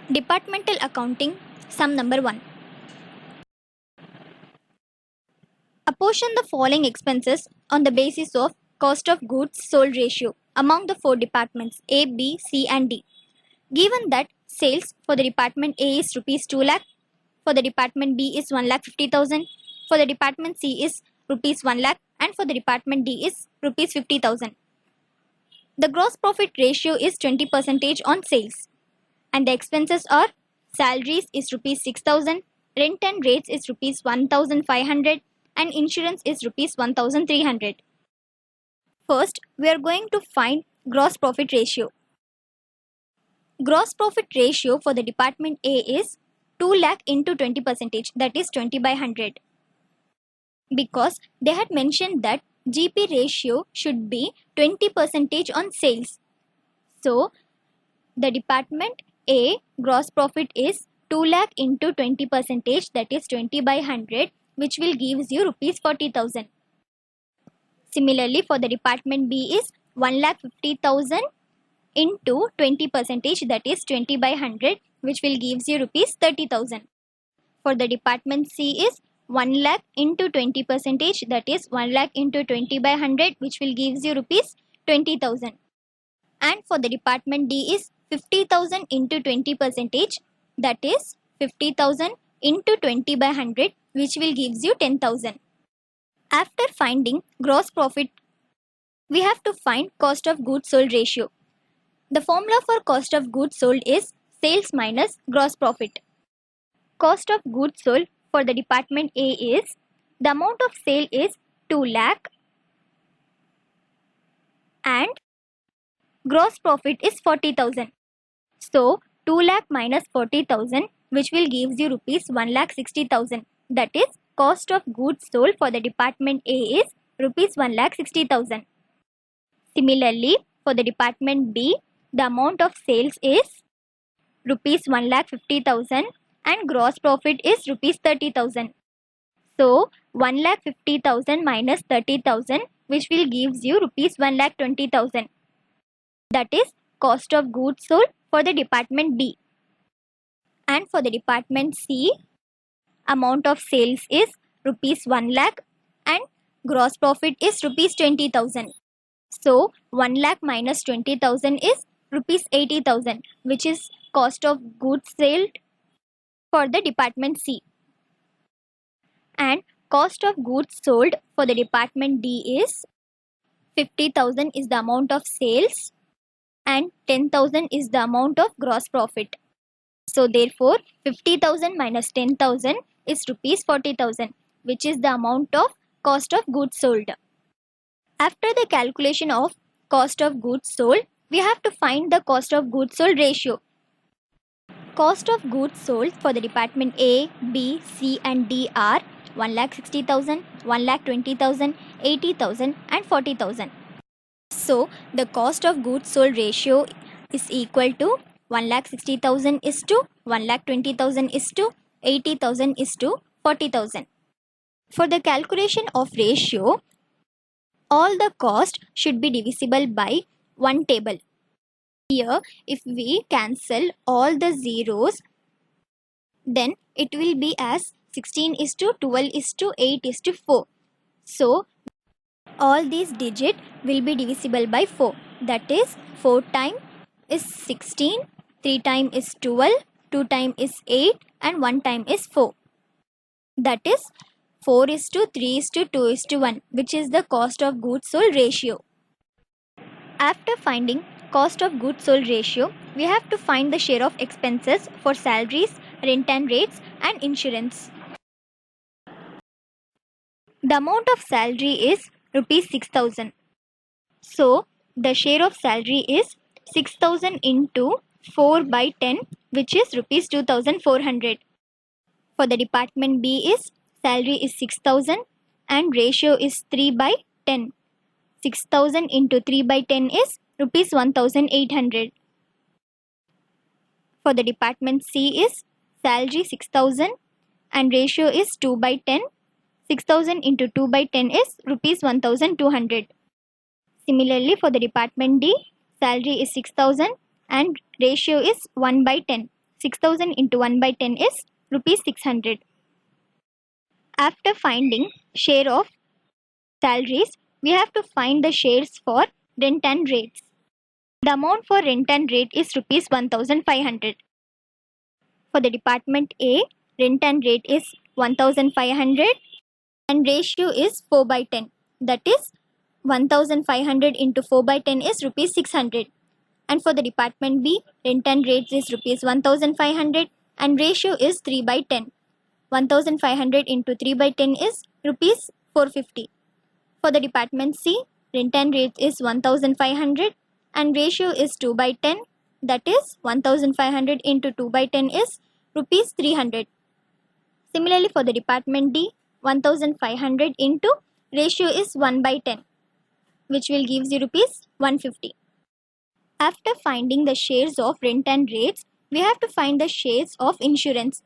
Departmental Accounting, Sum number 1. Apportion the following expenses on the basis of cost of goods sold ratio among the 4 departments A, B, C and D. Given that sales for the department A is rupees 2 lakh, for the department B is 1,50,000, for the department C is rupees 1 lakh and for the department D is rupees 50,000. The gross profit ratio is 20% on sales and the expenses are salaries is rupees 6,000, rent and rates is rupees 1,500 and insurance is rupees 1,300. First, we are going to find gross profit ratio. Gross profit ratio for the department A is 2 lakh into 20%, that is 20 by 100. Because they had mentioned that GP ratio should be 20% on sales. So, the department A gross profit is 2 lakh into 20%, that is 20 by 100, which will gives you rupees 40,000. Similarly, for the department B is 1,50,000 into 20%, that is 20 by 100, which will gives you rupees 30,000. For the department C is 1 lakh into 20%, that is 1 lakh into 20 by 100, which will gives you rupees 20,000. And for the department D is 50,000 into 20%, that is 50,000 into 20 by 100, which will gives you 10,000. After finding gross profit, we have to find cost of goods sold ratio. The formula for cost of goods sold is sales minus gross profit. Cost of goods sold for the department A is, the amount of sale is 2 lakh and gross profit is 40,000. So 2 lakh minus 40,000, which will gives you rupees 1,60,000. That is, cost of goods sold for the department A is rupees 1,60,000. Similarly, for the department B, the amount of sales is rupees 1,50,000 and gross profit is rupees 30,000. So 1,50,000 minus 30,000, which will gives you rupees 1,20,000. That is cost of goods sold for the department B. And for the department C, amount of sales is rupees 1 lakh and gross profit is rupees 20,000. So 1 lakh minus 20,000 is rupees 80,000, which is cost of goods sold for the department C. And cost of goods sold for the department D is 50,000 is the amount of sales and 10,000 is the amount of gross profit. So therefore 50,000 minus 10,000 is rupees 40,000, which is the amount of cost of goods sold. After the calculation of cost of goods sold, we have to find the cost of goods sold ratio. Cost of goods sold for the department A, B, C and D are 1,60,000, 1,20,000, 80,000 and 40,000. So the cost of goods sold ratio is equal to 1,60,000 is to 1,20,000 is to 80,000 is to 40,000. For the calculation of ratio, all the cost should be divisible by one table. Here, if we cancel all the zeros, then it will be as 16 is to 12 is to 8 is to 4. So, all these digits will be divisible by 4. That is, 4 times is 16, 3 times is 12, 2 times is 8 and 1 time is 4. That is 4 is to 3 is to 2 is to 1, which is the cost of goods sold ratio. After finding cost of goods sold ratio, we have to find the share of expenses for salaries, rent and rates and insurance. The amount of salary is rupees 6,000. So the share of salary is 6,000 into 4 by 10, which is rupees 2,400. For the department B is salary is 6,000 and ratio is 3 by 10. 6,000 into 3 by 10 is rupees 1,800. For the department C is salary 6,000 and ratio is 2 by 10. 6,000 into 2 by 10 is rupees 1,200. Similarly, for the department D, salary is 6,000 and ratio is 1 by 10. 6000 into 1 by 10 is rupees 600. After finding share of salaries, we have to find the shares for rent and rates. The amount for rent and rate is rupees 1500. For the department A, rent and rate is 1500 and ratio is 4 by 10. That is 1500 into 4 by 10 is rupees 600. And for the department B, rent and rates is rupees 1500 and ratio is 3 by 10. 1500 into 3 by 10 is rupees 450. For the department C, rent and rates is 1500 and ratio is 2 by 10. That is 1500 into 2 by 10 is rupees 300. Similarly for the department D, 1500 into ratio is 1 by 10, which will give you rupees 150. After finding the shares of rent and rates, we have to find the shares of insurance.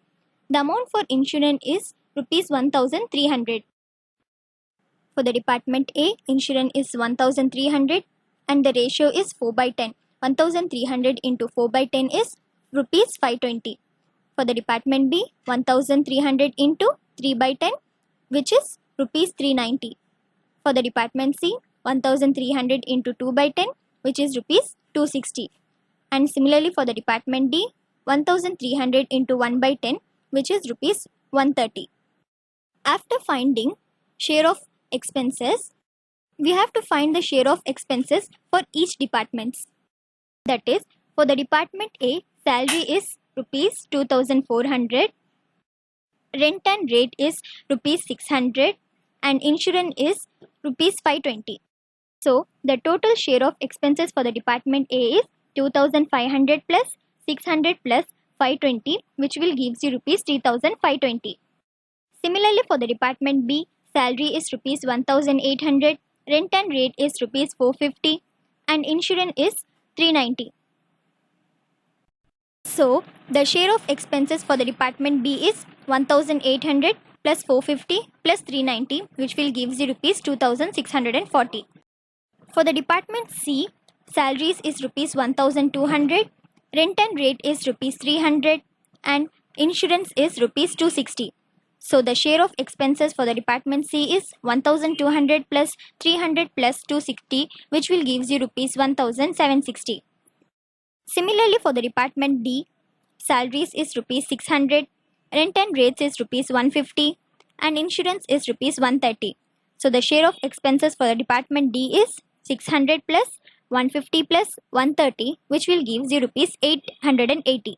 The amount for insurance is rupees 1300. For the department A, insurance is 1300 and the ratio is 4 by 10. 1300 into 4 by 10 is rupees 520. For the department B, 1300 into 3 by 10, which is rupees 390. For the department C, 1300 into 2 by 10, which is rupees 260. And similarly for the department D, 1300 into 1 by 10, which is rupees 130. After finding share of expenses, we have to find the share of expenses for each department. That is, for the department A, salary is rupees 2400, rent and rate is rupees 600 and insurance is rupees 520. So, the total share of expenses for the department A is 2500 plus 600 plus 520, which will give you rupees 3520. Similarly, for the department B, salary is rupees 1800, rent and rate is rupees 450 and insurance is 390. So, the share of expenses for the department B is 1800 plus 450 plus 390, which will give you rupees 2640. For the department C, salaries is rupees 1200, rent and rate is rupees 300 and insurance is rupees 260. So the share of expenses for the department C is 1200 plus 300 plus 260, which will give you rupees 1760. Similarly for the department D, salaries is rupees 600, rent and rates is rupees 150 and insurance is rupees 130. So the share of expenses for the department D is 600 plus 150 plus 130, which will give you rupees 880.